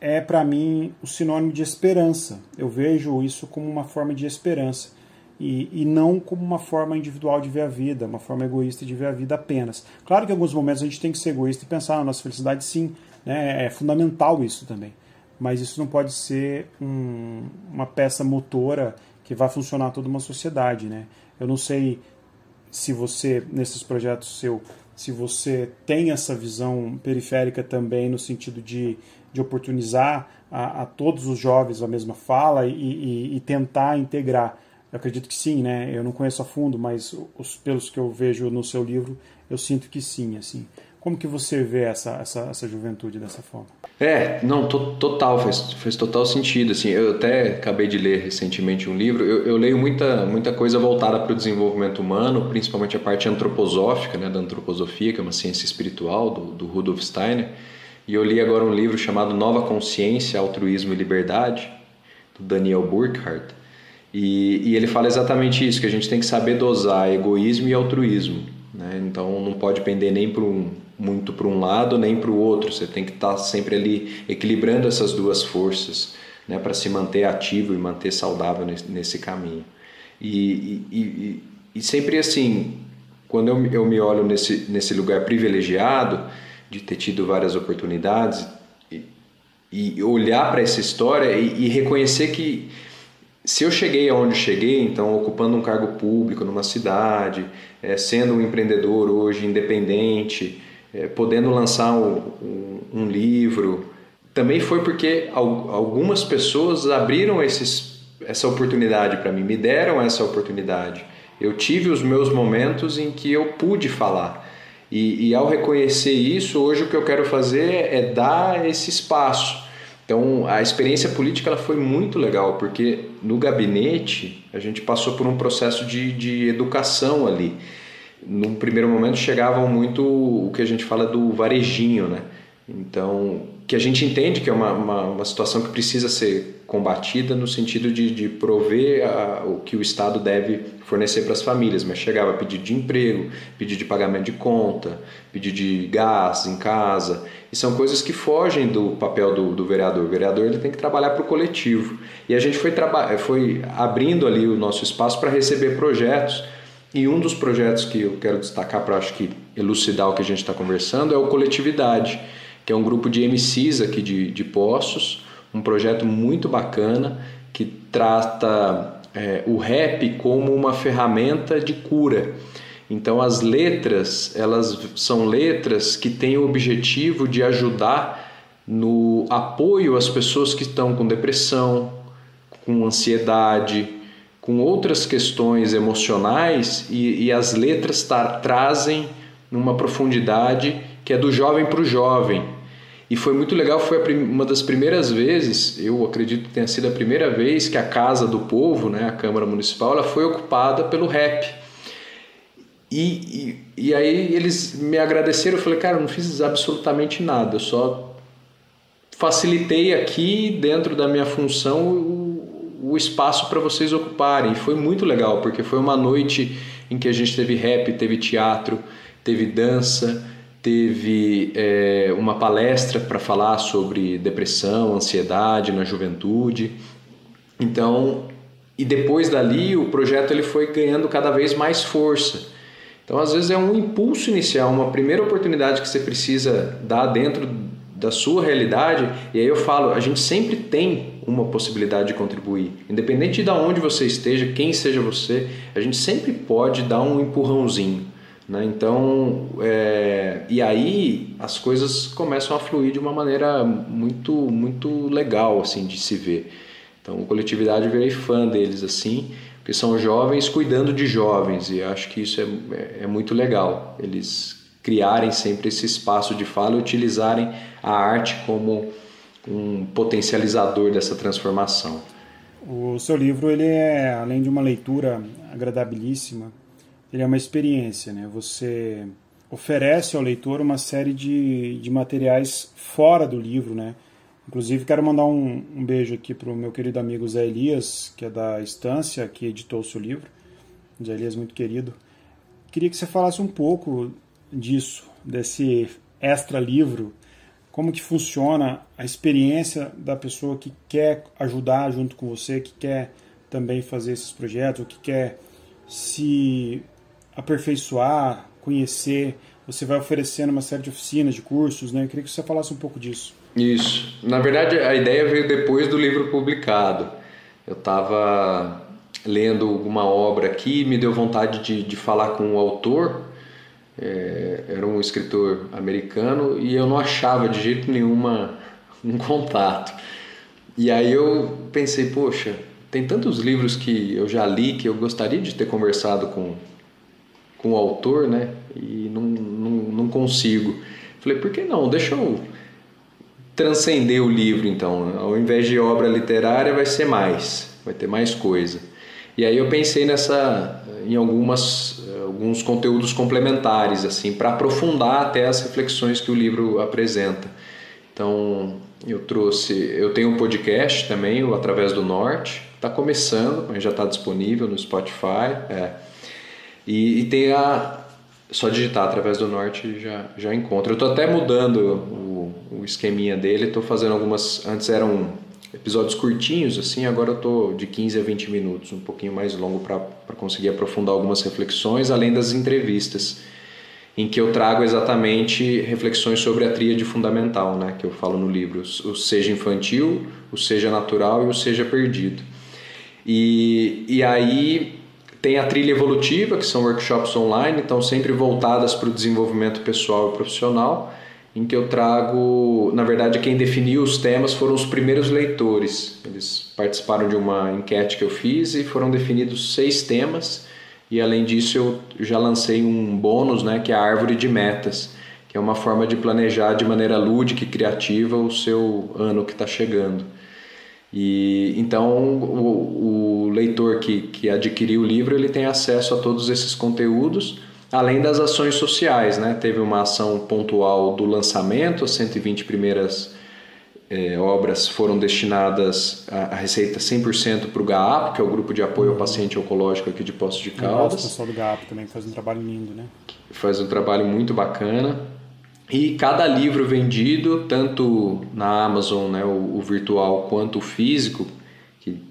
Speaker 3: é para mim o sinônimo de esperança. Eu vejo isso como uma forma de esperança. E não como uma forma individual de ver a vida, uma forma egoísta de ver a vida apenas. Claro que em alguns momentos a gente tem que ser egoísta e pensar na nossa felicidade, sim, né? É fundamental isso também. Mas isso não pode ser uma peça motora que vai funcionar toda uma sociedade, né? Eu não sei se você, nesses projetos se você tem essa visão periférica também, no sentido de oportunizar a todos os jovens a mesma fala e tentar integrar. Eu acredito que sim, né? Eu não conheço a fundo, mas pelos que eu vejo no seu livro, eu sinto que sim, assim. Como que você vê essa juventude dessa forma?
Speaker 2: Não, total, faz total sentido, assim. Eu até acabei de ler recentemente um livro, eu leio muita coisa voltada para o desenvolvimento humano, principalmente a parte antroposófica, né, da antroposofia, que é uma ciência espiritual, do Rudolf Steiner, e eu li agora um livro chamado Nova Consciência, Altruísmo e Liberdade, do Daniel Burkhardt. E ele fala exatamente isso, que a gente tem que saber dosar egoísmo e altruísmo, né? Então não pode pender nem muito para um lado nem para o outro, você tem que estar sempre ali equilibrando essas duas forças, né, para se manter ativo e manter saudável nesse caminho. E sempre assim, quando eu me olho nesse lugar privilegiado de ter tido várias oportunidades e olhar para essa história e reconhecer que se eu cheguei aonde cheguei, então ocupando um cargo público numa cidade, sendo um empreendedor hoje independente, podendo lançar um livro, também foi porque algumas pessoas abriram essa oportunidade para mim, me deram essa oportunidade. Eu tive os meus momentos em que eu pude falar. E ao reconhecer isso, hoje o que eu quero fazer é dar esse espaço. Então, a experiência política ela foi muito legal, porque no gabinete a gente passou por um processo de educação ali. Num primeiro momento chegavam muito o que a gente fala do varejinho, né? Então, que a gente entende que é uma situação que precisa ser combatida no sentido de prover o que o Estado deve fornecer para as famílias, mas chegava a pedido de emprego, pedido de pagamento de conta, pedido de gás em casa, e são coisas que fogem do papel do vereador. O vereador ele tem que trabalhar para o coletivo, e a gente foi abrindo ali o nosso espaço para receber projetos, e um dos projetos que eu quero destacar para acho que elucidar o que a gente está conversando é o Coletividade, que é um grupo de MCs aqui de Poços, um projeto muito bacana que trata o rap como uma ferramenta de cura. Então as letras, elas são letras que têm o objetivo de ajudar no apoio às pessoas que estão com depressão, com ansiedade, com outras questões emocionais, e as letras trazem uma profundidade que é do jovem para o jovem. E foi muito legal, foi uma das primeiras vezes, eu acredito que tenha sido a primeira vez que a Casa do Povo, né, a Câmara Municipal, ela foi ocupada pelo rap. E aí eles me agradeceram, eu falei, cara, eu não fiz absolutamente nada, eu só facilitei aqui dentro da minha função o espaço para vocês ocuparem. E foi muito legal, porque foi uma noite em que a gente teve rap, teve teatro, teve dança, teve uma palestra para falar sobre depressão, ansiedade na juventude. Então, e depois dali o projeto ele foi ganhando cada vez mais força. Então, às vezes é um impulso inicial, uma primeira oportunidade que você precisa dar dentro da sua realidade. E aí eu falo, a gente sempre tem uma possibilidade de contribuir. Independente de onde você esteja, quem seja você, a gente sempre pode dar um empurrãozinho, né? Então, e aí as coisas começam a fluir de uma maneira muito, muito legal assim, de se ver. Então, a coletividade, eu virei fã deles, assim, porque são jovens cuidando de jovens, e acho que isso é muito legal, eles criarem sempre esse espaço de fala e utilizarem a arte como um potencializador dessa transformação.
Speaker 3: O seu livro, ele é, além de uma leitura agradabilíssima, ele é uma experiência, né? Você oferece ao leitor uma série de materiais fora do livro, né? Inclusive, quero mandar um beijo aqui para o meu querido amigo Zé Elias, que é da Estância, que editou o seu livro. Zé Elias, muito querido. Queria que você falasse um pouco disso, desse extra livro, como que funciona a experiência da pessoa que quer ajudar junto com você, que quer também fazer esses projetos, que quer se aperfeiçoar, conhecer. Você vai oferecendo uma série de oficinas, de cursos, né? Eu queria que você falasse um pouco disso.
Speaker 2: Isso. Na verdade, a ideia veio depois do livro publicado. Eu estava lendo alguma obra aqui, me deu vontade de falar com o autor. Era um escritor americano e eu não achava de jeito nenhum um contato. E aí eu pensei, poxa, tem tantos livros que eu já li que eu gostaria de ter conversado com o autor, né? E não consigo. Falei, por que não? Deixa eu transcender o livro, então. Ao invés de obra literária, vai ter mais coisa. E aí eu pensei em alguns conteúdos complementares, assim, para aprofundar até as reflexões que o livro apresenta. Então, eu tenho um podcast também, o Através do Norte, está começando, mas já está disponível no Spotify. E tem só digitar Através do Norte já encontra. Eu estou até mudando o esqueminha dele, estou fazendo antes eram episódios curtinhos, assim, agora eu estou de 15 a 20 minutos, um pouquinho mais longo para conseguir aprofundar algumas reflexões, além das entrevistas, em que eu trago exatamente reflexões sobre a tríade fundamental, né, que eu falo no livro, o seja infantil, o seja natural e o seja perdido. E aí tem a trilha evolutiva, que são workshops online, então sempre voltadas para o desenvolvimento pessoal e profissional, em que eu trago, na verdade, quem definiu os temas foram os primeiros leitores. Eles participaram de uma enquete que eu fiz e foram definidos 6 temas. E além disso, eu já lancei um bônus, né, que é a árvore de metas, que é uma forma de planejar de maneira lúdica e criativa o seu ano que está chegando. E então o leitor que adquiriu o livro, ele tem acesso a todos esses conteúdos, além das ações sociais, né? Teve uma ação pontual do lançamento, as 120 primeiras obras foram destinadas a receita 100% para o GAAP, que é o Grupo de Apoio ao Paciente Oncológico aqui de Poços de Caldas.
Speaker 3: O pessoal do GAAP também faz um trabalho lindo, né?
Speaker 2: Faz um trabalho muito bacana. E cada livro vendido, tanto na Amazon, né, o virtual, quanto o físico,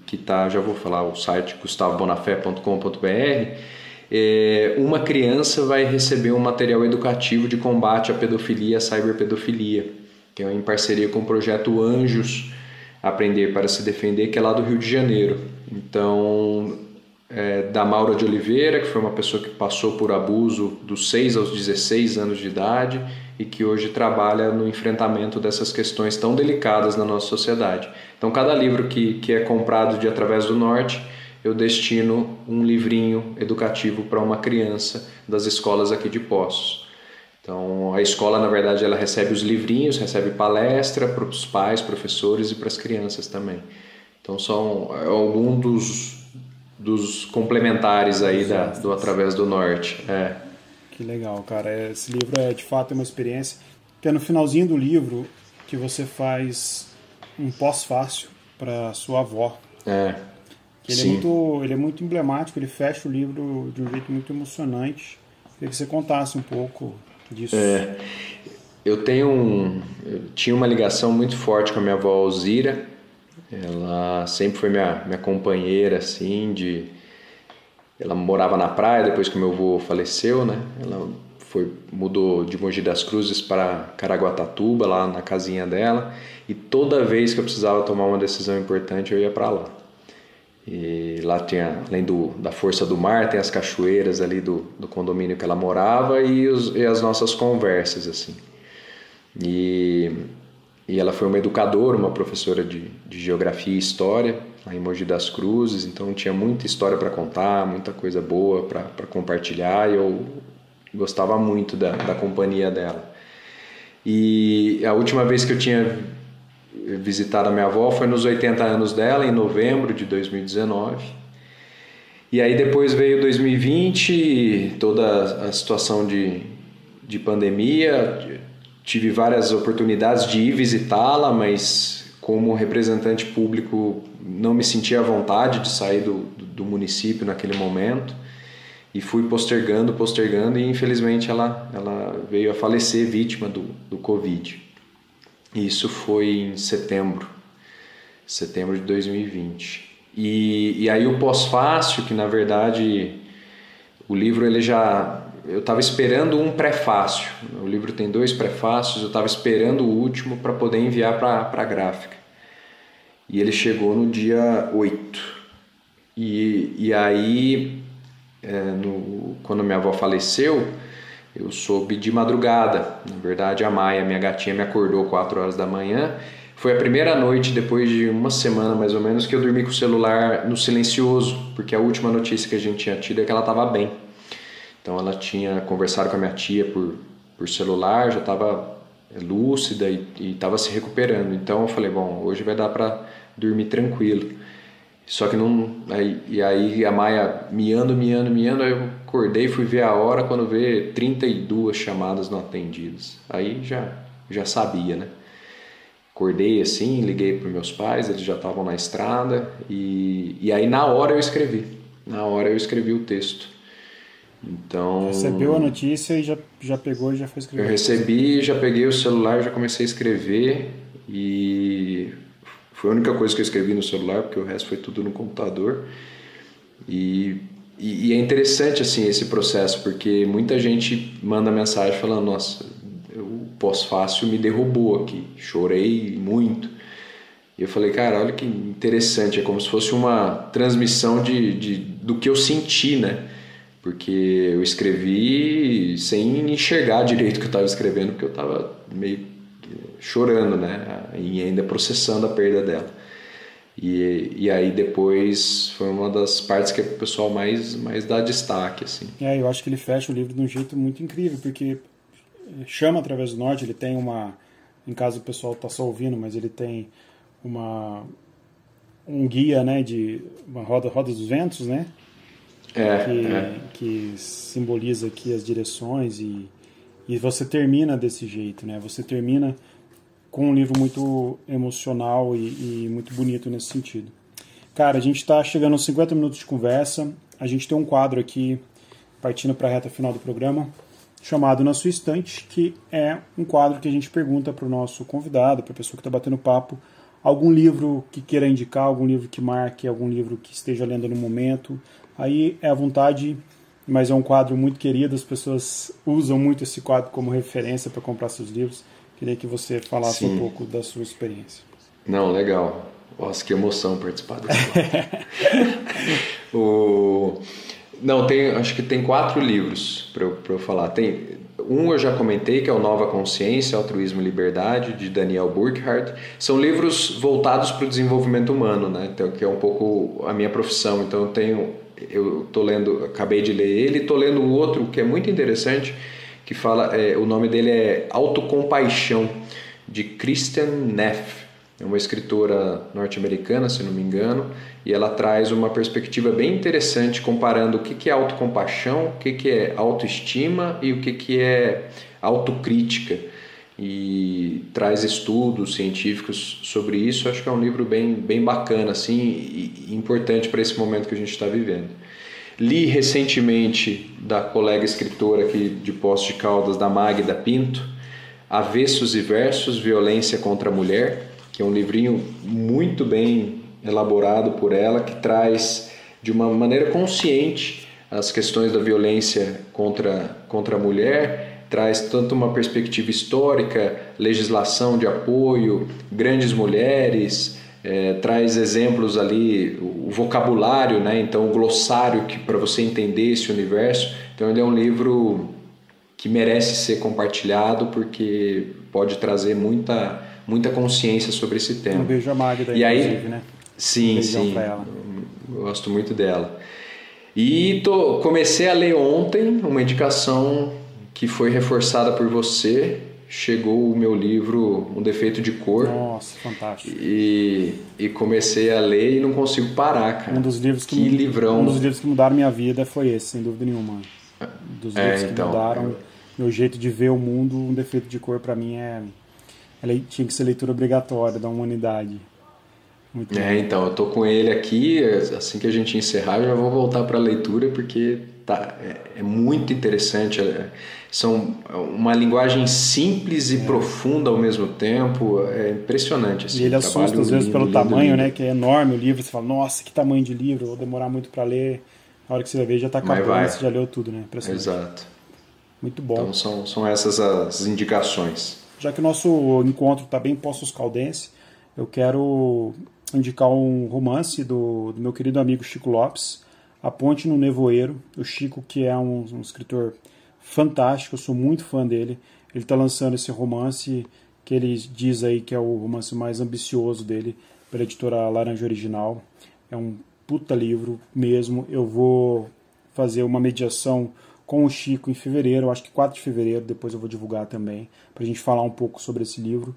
Speaker 2: que tá, já vou falar, o site gustavobonafé.com.br, uma criança vai receber um material educativo de combate à pedofilia e à cyberpedofilia. que é em parceria com o projeto Anjos, Aprender para se Defender, que é lá do Rio de Janeiro. Então, da Maura de Oliveira, que foi uma pessoa que passou por abuso dos 6 aos 16 anos de idade e que hoje trabalha no enfrentamento dessas questões tão delicadas na nossa sociedade. Então, cada livro que é comprado de Através do Norte, eu destino um livrinho educativo para uma criança das escolas aqui de Poços. Então, a escola, na verdade, ela recebe os livrinhos, recebe palestra para os pais, professores e para as crianças também. Então, são alguns dos complementares aí do Através do Norte.
Speaker 3: Que legal, cara. Esse livro de fato uma experiência, que é no finalzinho do livro que você faz um pós-fácil para sua avó. Que ele é muito emblemático, ele fecha o livro de um jeito muito emocionante. Queria que você contasse um pouco disso.
Speaker 2: Eu tinha uma ligação muito forte com a minha avó Alzira. Ela sempre foi minha companheira, assim, ela morava na praia depois que meu avô faleceu, né? Ela mudou de Mogi das Cruzes para Caraguatatuba, lá na casinha dela, e toda vez que eu precisava tomar uma decisão importante, eu ia para lá. E lá tinha, além da força do mar, tem as cachoeiras ali do condomínio que ela morava e as nossas conversas, assim. E ela foi uma educadora, uma professora de geografia e história lá em Mogi das Cruzes, então tinha muita história para contar, muita coisa boa para compartilhar, e eu gostava muito da companhia dela. E a última vez que eu tinha visitado a minha avó foi nos 80 anos dela, em novembro de 2019. E aí depois veio 2020, toda a situação de pandemia. Tive várias oportunidades de ir visitá-la, mas como representante público não me sentia à vontade de sair do município naquele momento. E fui postergando, e infelizmente ela veio a falecer vítima do Covid. Isso foi em setembro de 2020. E aí o pós-fácil, que na verdade o livro eu estava esperando um prefácio. O livro tem 2 prefácios, eu estava esperando o último para poder enviar para a gráfica. E ele chegou no dia 8. E aí, quando minha avó faleceu, eu soube de madrugada. Na verdade, a Maia, minha gatinha, me acordou 4 horas da manhã. Foi a primeira noite, depois de uma semana mais ou menos, que eu dormi com o celular no silencioso, porque a última notícia que a gente tinha tido é que ela estava bem. Então ela tinha conversado com a minha tia por celular, já estava lúcida e estava se recuperando. Então eu falei, bom, hoje vai dar para dormir tranquilo. Só que não... Aí a Maia miando, aí eu acordei, fui ver a hora, quando vê 32 chamadas não atendidas. Aí já sabia, né? Acordei assim, liguei para meus pais, eles já estavam na estrada, e aí na hora eu escrevi o texto. Então,
Speaker 3: recebeu a notícia e já pegou e já foi escrever.
Speaker 2: Eu recebi, já peguei o celular, já comecei a escrever, e foi a única coisa que eu escrevi no celular, porque o resto foi tudo no computador. E é interessante assim esse processo, porque muita gente manda mensagem falando, nossa, o pós-fácil me derrubou aqui, chorei muito. E eu falei, cara, olha que interessante, é como se fosse uma transmissão do que eu senti, né? Porque eu escrevi sem enxergar direito o que eu estava escrevendo, porque eu estava meio chorando, né? E ainda processando a perda dela. E aí depois foi uma das partes que o pessoal mais dá destaque, assim.
Speaker 3: Eu acho que ele fecha o livro de um jeito muito incrível, porque chama Através do Norte, ele tem em caso o pessoal está só ouvindo, mas ele tem um guia, né, de uma roda dos ventos, né? Que simboliza aqui as direções, e você termina desse jeito, né? Você termina com um livro muito emocional e muito bonito nesse sentido. Cara, a gente está chegando aos 50 minutos de conversa. A gente tem um quadro aqui, partindo para a reta final do programa, chamado Na Sua Estante, que é um quadro que a gente pergunta para o nosso convidado, para a pessoa que está batendo papo, algum livro que queira indicar, algum livro que marque, algum livro que esteja lendo no momento. Aí é à vontade, mas é um quadro muito querido, as pessoas usam muito esse quadro como referência para comprar seus livros. Queria que você falasse um pouco da sua experiência.
Speaker 2: Não, legal. Nossa, que emoção participar desse Não, acho que tem 4 livros para eu falar. Um eu já comentei, que é o Nova Consciência, Altruísmo e Liberdade, de Daniel Burkhardt. São livros voltados para o desenvolvimento humano, né? Então, que é um pouco a minha profissão. Então eu tô lendo, acabei de ler ele, estou lendo um outro que é muito interessante, que fala, o nome dele é Autocompaixão, de Kristin Neff. É uma escritora norte-americana, se não me engano, e ela traz uma perspectiva bem interessante comparando o que é autocompaixão, o que é autoestima e o que é autocrítica. E traz estudos científicos sobre isso. Acho que é um livro bem bacana assim, e importante para esse momento que a gente está vivendo. Li recentemente da colega escritora aqui de Poços de Caldas, da Magda Pinto, Avessos e Versos, Violência contra a Mulher, que é um livrinho muito bem elaborado por ela, que traz de uma maneira consciente as questões da violência contra a mulher, traz tanto uma perspectiva histórica, legislação de apoio, grandes mulheres, traz exemplos ali, o vocabulário, né? Então o glossário para você entender esse universo. Então ele é um livro que merece ser compartilhado, porque pode trazer muita consciência sobre esse tema.
Speaker 3: Um beijo a Magda,
Speaker 2: inclusive,
Speaker 3: né?
Speaker 2: Sim, eu gosto muito dela. E comecei a ler ontem uma indicação que foi reforçada por você. Chegou o meu livro Um Defeito de Cor.
Speaker 3: Nossa, fantástico.
Speaker 2: E comecei a ler e não consigo parar, cara.
Speaker 3: Um dos livros que mudaram minha vida foi esse, sem dúvida nenhuma. Dos livros que mudaram meu jeito de ver o mundo. Um Defeito de Cor, para mim, tinha que ser leitura obrigatória da humanidade. Muito bom.
Speaker 2: Então, eu tô com ele aqui, assim que a gente encerrar, eu já vou voltar para a leitura, porque é muito interessante. São uma linguagem simples e profunda ao mesmo tempo, é impressionante. Assim,
Speaker 3: e ele assusta às vezes pelo tamanho, né, que é enorme o livro, você fala, nossa, que tamanho de livro, vou demorar muito para ler, a hora que você vai ver já está acabando, você já leu tudo, né?
Speaker 2: Exato.
Speaker 3: Muito bom.
Speaker 2: Então são essas as indicações.
Speaker 3: Já que o nosso encontro está bem Poços Caldense, eu quero indicar um romance do meu querido amigo Chico Lopes, A Ponte no Nevoeiro. O Chico, que é um escritor fantástico, eu sou muito fã dele. Ele está lançando esse romance que ele diz aí que é o romance mais ambicioso dele, pela editora Laranja Original. É um puta livro mesmo. Eu vou fazer uma mediação com o Chico em fevereiro, acho que 4 de fevereiro, depois eu vou divulgar também, para a gente falar um pouco sobre esse livro.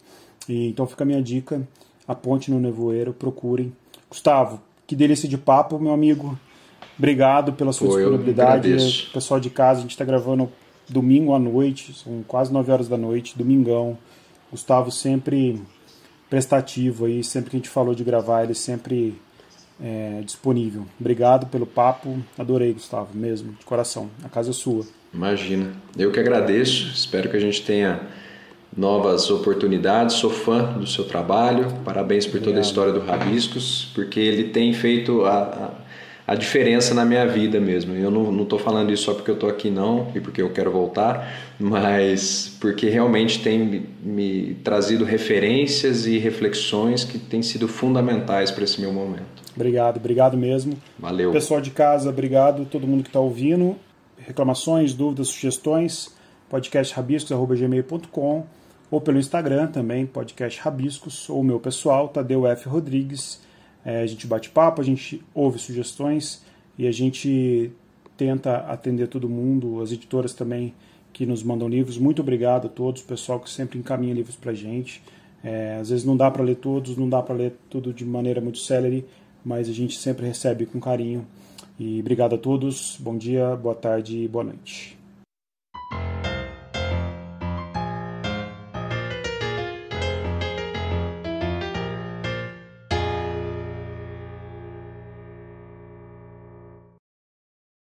Speaker 3: Então fica a minha dica, A Ponte no Nevoeiro, procurem. Gustavo, que delícia de papo, meu amigo. Obrigado pela sua disponibilidade. Pessoal de casa, a gente está gravando domingo à noite, são quase 9 horas da noite, domingão. Gustavo sempre prestativo aí, sempre que a gente falou de gravar, ele sempre disponível. Obrigado pelo papo, adorei, Gustavo, mesmo, de coração. A casa é sua.
Speaker 2: Imagina, eu que agradeço, espero que a gente tenha novas oportunidades, sou fã do seu trabalho, parabéns por toda a história do Rabiscos, porque ele tem feito a diferença na minha vida mesmo. Eu não estou falando isso só porque eu estou aqui não, e porque eu quero voltar, mas porque realmente tem me trazido referências e reflexões que têm sido fundamentais para esse meu momento.
Speaker 3: Obrigado mesmo.
Speaker 2: Valeu.
Speaker 3: Pessoal de casa, obrigado. Todo mundo que está ouvindo. Reclamações, dúvidas, sugestões, podcastrabiscos@gmail.com ou pelo Instagram também, podcast Rabiscos, ou o meu pessoal, Tadeu F. Rodrigues. A gente bate papo, a gente ouve sugestões e a gente tenta atender todo mundo, as editoras também que nos mandam livros. Muito obrigado a todos, o pessoal que sempre encaminha livros para a gente. Às vezes não dá para ler todos, não dá para ler tudo de maneira muito célere, mas a gente sempre recebe com carinho. E obrigado a todos, bom dia, boa tarde e boa noite.